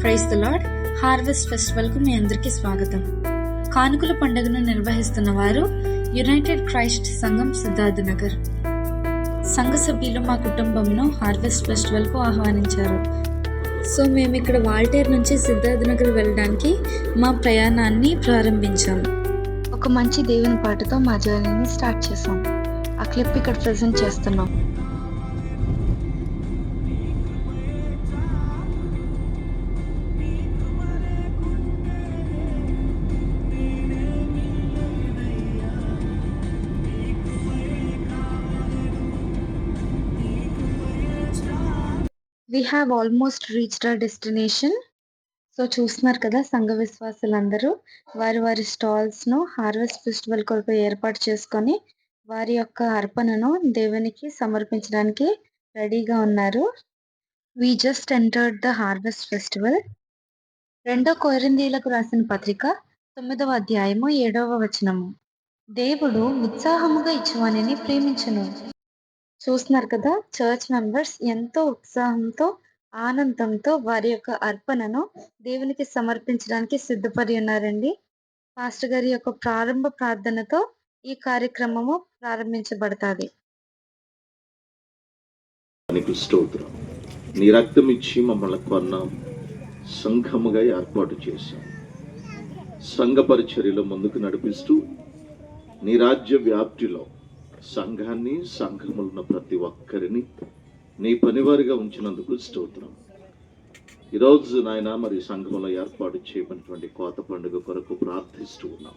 Praise the Lord. Harvest ఫెస్టివల్కు మీ అందరికీ స్వాగతం. కానుకల పండుగను నిర్వహిస్తున్న వారు యునైటెడ్ క్రైస్ట్ సంఘం సిద్ధార్థ నగర్. సంఘ సభ్యులు మా కుటుంబంను హార్వెస్ట్ ఫెస్టివల్కు ఆహ్వానించారు. సో మేము ఇక్కడ వాల్టేర్ నుంచి సిద్ధార్థ నగర్ వెళ్ళడానికి మా ప్రయాణాన్ని ప్రారంభించాం. ఒక మంచి దేవుని పాటతో మా జర్నీని స్టార్ట్ చేసాం. ఆ క్లిప్ ఇక్కడ ప్రెజెంట్ చేస్తున్నాం. We have almost reached our destination. So చూస్తున్నారు కదా, సంఘ విశ్వాసులందరూ వారి స్టాల్స్ను హార్వెస్ట్ ఫెస్టివల్ కొరకు ఏర్పాటు చేసుకొని వారి యొక్క అర్పణను దేవునికి సమర్పించడానికి రెడీగా ఉన్నారు. We just entered the harvest festival. 2 కొరింథీయులకు రాసిన పత్రిక 9వ అధ్యాయము 7వ వచనము. దేవుడు ఉత్సాహముగా ఇచ్చువానిని ప్రేమించును. చూస్తున్నారు కదా, చర్చ్ మెంబర్స్ ఎంతో ఉత్సాహంతో ఆనందంతో వారి యొక్క అర్పణను దేవునికి సమర్పించడానికి సిద్ధపడి ఉన్నారండి. పాస్టర్ గారి యొక్క ప్రారంభ ప్రార్థనతో ఈ కార్యక్రమము ప్రారంభించబడతాది. స్తోత్రం. నీ రక్తం ఇచ్చి మమ్మల్ని కొన్నాం, సంఘముగా ఏర్పాటు చేశాం. సంఘ పరిచర్యలో ముందుకు నడిపిస్తూ నీ రాజ్య వ్యాప్తిలో సంఘాన్ని, సంఘములున్న ప్రతి ఒక్కరిని నీ పనివారిగా ఉంచినందుకు స్తోత్రం. ఈరోజు నాయన మరి సంఘంలో ఏర్పాటు చేయబడినటువంటి కోత పండుగ కొరకు ప్రార్థిస్తూ ఉన్నాం.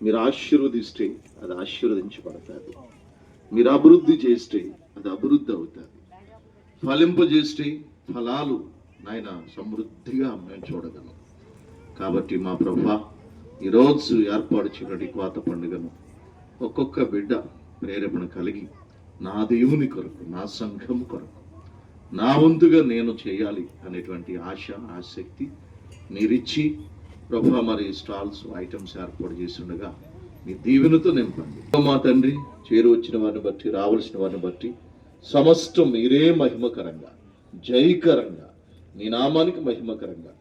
మీరు ఆశీర్వదిస్తే అది ఆశీర్వదించబడతాది, మీరు అభివృద్ధి చేస్తే అది అభివృద్ధి అవుతుంది, ఫలింపజేస్తే ఫలాలు నాయన సమృద్ధిగా మేము చూడగలం. కాబట్టి మా ప్రభా, ఈరోజు ఏర్పాటు చేయబడి కోత పండుగను ఒక్కొక్క బిడ్డ ప్రేరేపణ కలిగి నా దేవుని కొరకు, నా సంఘం కొరకు, నా వంతుగా నేను చేయాలి అనేటువంటి ఆశ, ఆసక్తి మీరిచ్చి ప్రభా మరి స్టాల్స్, ఐటమ్స్ ఏర్పాటు చేస్తుండగా మీ దీవెనతో నింపండి. మా తండ్రి, చేరువచ్చిన వారిని బట్టి, రావాల్సిన వారిని బట్టి సమస్తం మీరే మహిమకరంగా, జయకరంగా, నీ నామానికి మహిమకరంగా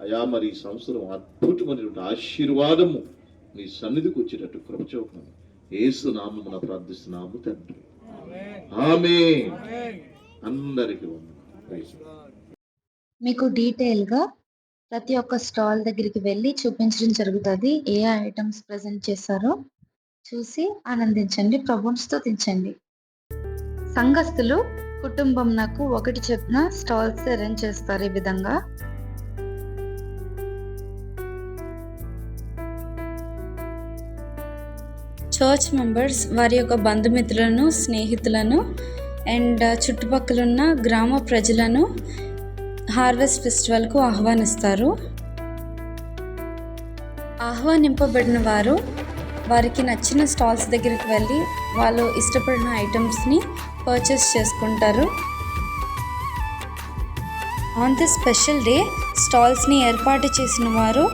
అయా మరి ఈ సంవత్సరం అద్భుతమైనటువంటి ఆశీర్వాదము మీ సన్నిధికి వచ్చేటట్టు కృప చూపమని యేసు నామమున ప్రార్థిస్తున్నాము తండ్రి, ఆమేన్. అందరికీ వందనాలు. మీకు డీటెయిల్గా ప్రతి ఒక్క స్టాల్ దగ్గరికి వెళ్ళి చూపించడం జరుగుతుంది. ఏ ఐటమ్స్ ప్రజెంట్ చేశారో చూసి ఆనందించండి, ప్రభువుని స్తుతించండి. సంఘస్థులు కుటుంబం నాకు ఒకటి చొప్పున స్టాల్స్ అరేంజ్ చేస్తారు. ఈ విధంగా చర్చ్ మెంబర్స్ వారి యొక్క బంధుమిత్రులను, స్నేహితులను అండ్ చుట్టుపక్కల ఉన్న గ్రామ ప్రజలను హార్వెస్ట్ ఫెస్టివల్కు ఆహ్వానిస్తారు. ఆహ్వానింపబడిన వారు వారికి నచ్చిన స్టాల్స్ దగ్గరికి వెళ్ళి వాళ్ళు ఇష్టపడిన ఐటమ్స్ని పర్చేస్ చేసుకుంటారు. ఆన్ ది స్పెషల్ డే స్టాల్స్ని ఏర్పాటు చేసిన వారు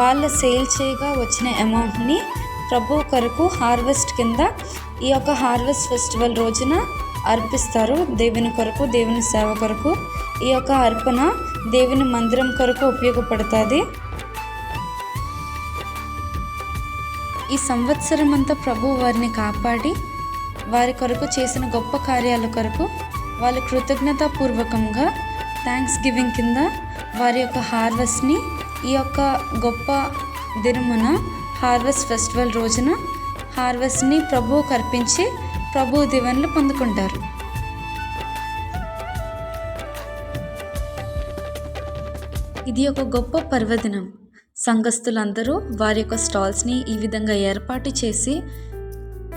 వాళ్ళ సేల్ చేయగా వచ్చిన అమౌంట్ని ప్రభు కొరకు హార్వెస్ట్ కింద ఈ యొక్క హార్వెస్ట్ ఫెస్టివల్ రోజున అర్పిస్తారు. దేవుని కొరకు, దేవుని సేవ కొరకు ఈ యొక్క అర్పణ దేవుని మందిరం కొరకు ఉపయోగపడుతుంది. ఈ సంవత్సరం అంతా ప్రభు వారిని కాపాడి వారి కొరకు చేసిన గొప్ప కార్యాల కొరకు వాళ్ళు కృతజ్ఞతాపూర్వకంగా థ్యాంక్స్ గివింగ్ కింద వారి యొక్క హార్వెస్ట్ని ఈ యొక్క గొప్ప దినమున హార్వెస్ట్ ఫెస్టివల్ రోజున హార్వెస్ట్ని ప్రభువుకు అర్పించి ప్రభు దీవెనలు పొందుకుంటారు. ఇది ఒక గొప్ప పర్వదినం. సంఘస్థులందరూ వారి యొక్క స్టాల్స్ని ఈ విధంగా ఏర్పాటు చేసి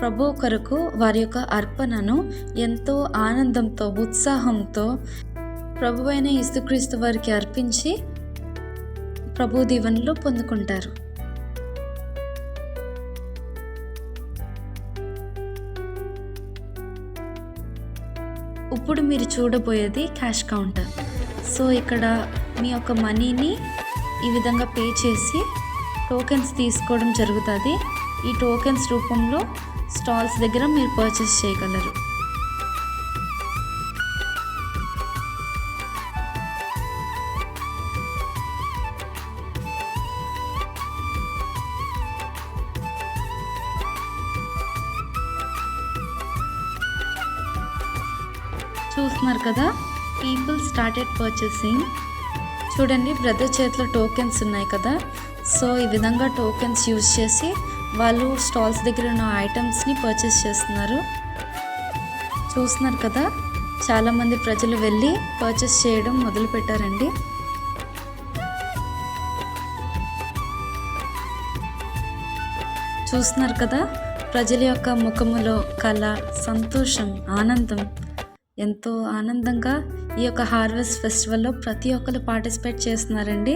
ప్రభు కొరకు వారి యొక్క అర్పణను ఎంతో ఆనందంతో, ఉత్సాహంతో ప్రభు అయిన యేసుక్రీస్తు వారికి అర్పించి ప్రభు దీవెనలు పొందుకుంటారు. ఇప్పుడు మీరు చూడబోయేది క్యాష్ కౌంటర్. సో ఇక్కడ మీ యొక్క మనీని ఈ విధంగా పే చేసి టోకెన్స్ తీసుకోవడం జరుగుతుంది. ఈ టోకెన్స్ రూపంలో స్టాల్స్ దగ్గర మీరు పర్చేస్ చేయగలరు. చూస్తున్నారు కదా, పీపుల్ స్టార్టెడ్ పర్చేసింగ్. చూడండి, బ్రదర్ చేతిలో టోకెన్స్ ఉన్నాయి కదా. సో ఈ విధంగా టోకెన్స్ యూజ్ చేసి వాళ్ళు స్టాల్స్ దగ్గర ఉన్న ఐటమ్స్ని పర్చేస్ చేస్తున్నారు. చూస్తున్నారు కదా, చాలామంది ప్రజలు వెళ్ళి పర్చేస్ చేయడం మొదలుపెట్టారండి. చూస్తున్నారు కదా, ప్రజల యొక్క ముఖములో కళ, సంతోషం, ఆనందం. ఎంతో ఆనందంగా ఈ యొక్క హార్వెస్ట్ ఫెస్టివల్లో ప్రతి ఒక్కరు పార్టిసిపేట్ చేస్తున్నారండి.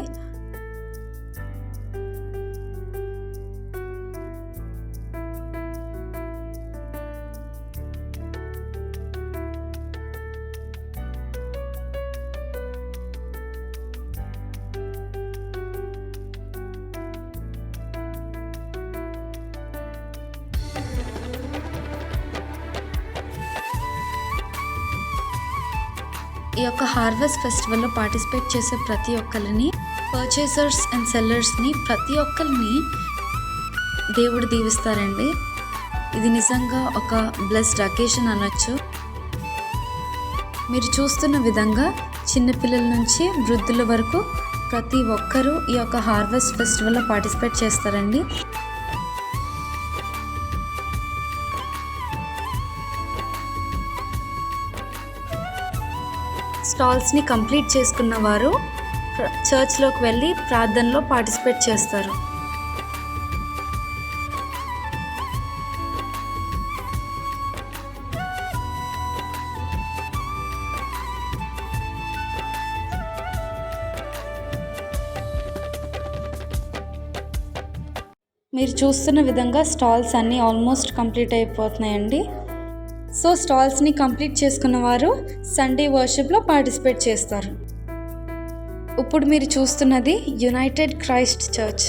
ఈ యొక్క హార్వెస్ట్ ఫెస్టివల్లో పార్టిసిపేట్ చేసే ప్రతి ఒక్కరిని, పర్చేసర్స్ అండ్ సెల్లర్స్ని, ప్రతి ఒక్కరిని దేవుడు దీవిస్తారండి. ఇది నిజంగా ఒక బ్లెస్డ్ అకేషన్ అనొచ్చు. మీరు చూస్తున్న విధంగా చిన్నపిల్లల నుంచి వృద్ధుల వరకు ప్రతి ఒక్కరూ ఈ యొక్క హార్వెస్ట్ ఫెస్టివల్లో పార్టిసిపేట్ చేస్తారండి. స్టాల్స్ని కంప్లీట్ చేసుకున్న వారు చర్చ్లోకి వెళ్ళి ప్రార్థనలో పార్టిసిపేట్ చేస్తారు. మీరు చూస్తున్న విధంగా స్టాల్స్ అన్నీ ఆల్మోస్ట్ కంప్లీట్ అయిపోతున్నాయండి. సో స్టాల్స్ని కంప్లీట్ చేసుకున్న వారు సండే వర్షిప్లో పార్టిసిపేట్ చేస్తారు. ఇప్పుడు మీరు చూస్తున్నది యునైటెడ్ క్రైస్ట్ చర్చ్.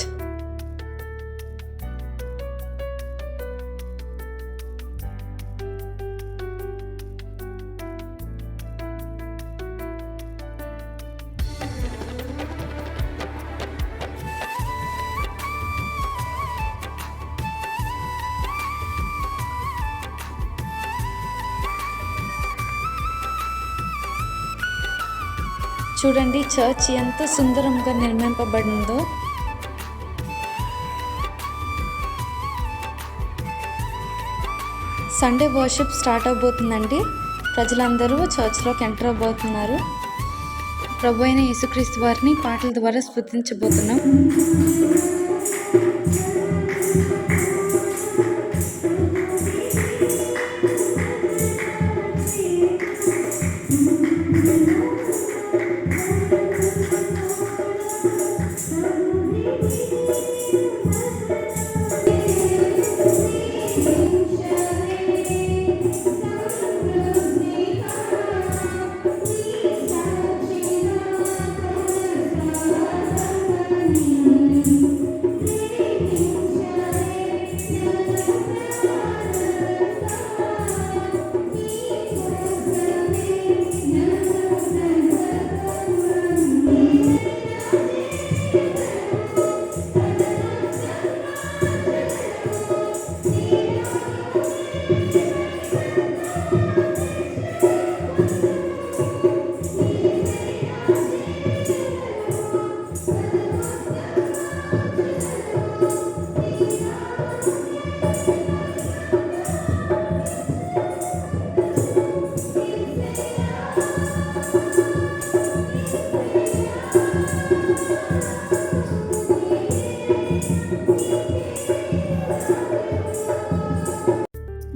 చూడండి, చర్చ్ ఎంత సుందరంగా నిర్మింపబడిందో. సండే వర్షిప్ స్టార్ట్ అవబోతుందండి. ప్రజలందరూ చర్చ్లోకి ఎంటర్ అవబోతున్నారు. ప్రభు అయిన యేసుక్రీస్తు వారిని పాటల ద్వారా స్తుతించబోతున్నాం.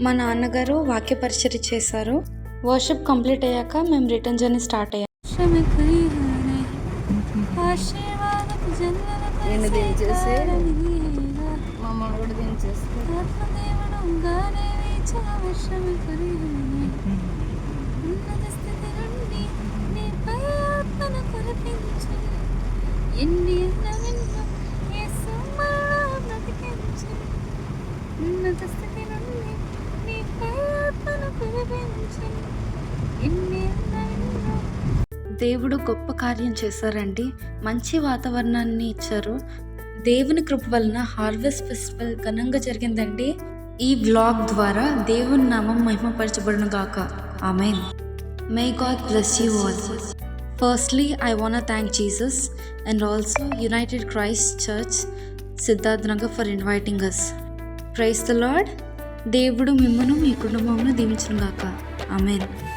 మా నాన్నగారు వాక్య పరిచర్య చేశారు. వర్షిప్ కంప్లీట్ అయ్యాక మేము రిటర్న్ జర్నీ స్టార్ట్ అయ్యాం. నేను దించేసి మా అమ్మ కూడా దించేసి దేవుడు గొప్ప కార్యం చేశారండి. మంచి వాతావరణాన్ని ఇచ్చారు. దేవుని కృప వలన హార్వెస్ట్ ఫెస్టివల్ ఘనంగా జరిగిందండి. ఈ వ్లాగ్ ద్వారా దేవుని నామం మహిమపరచబడును గాక. ఆమేన్. May God bless you all. Firstly, I want to thank Jesus and also United Christ Church, Siddharth Nagar for inviting us. Praise the Lord. దేవుడు మిమ్మను మీ కుటుంబమును దీవించును గాక. ఆమేన్.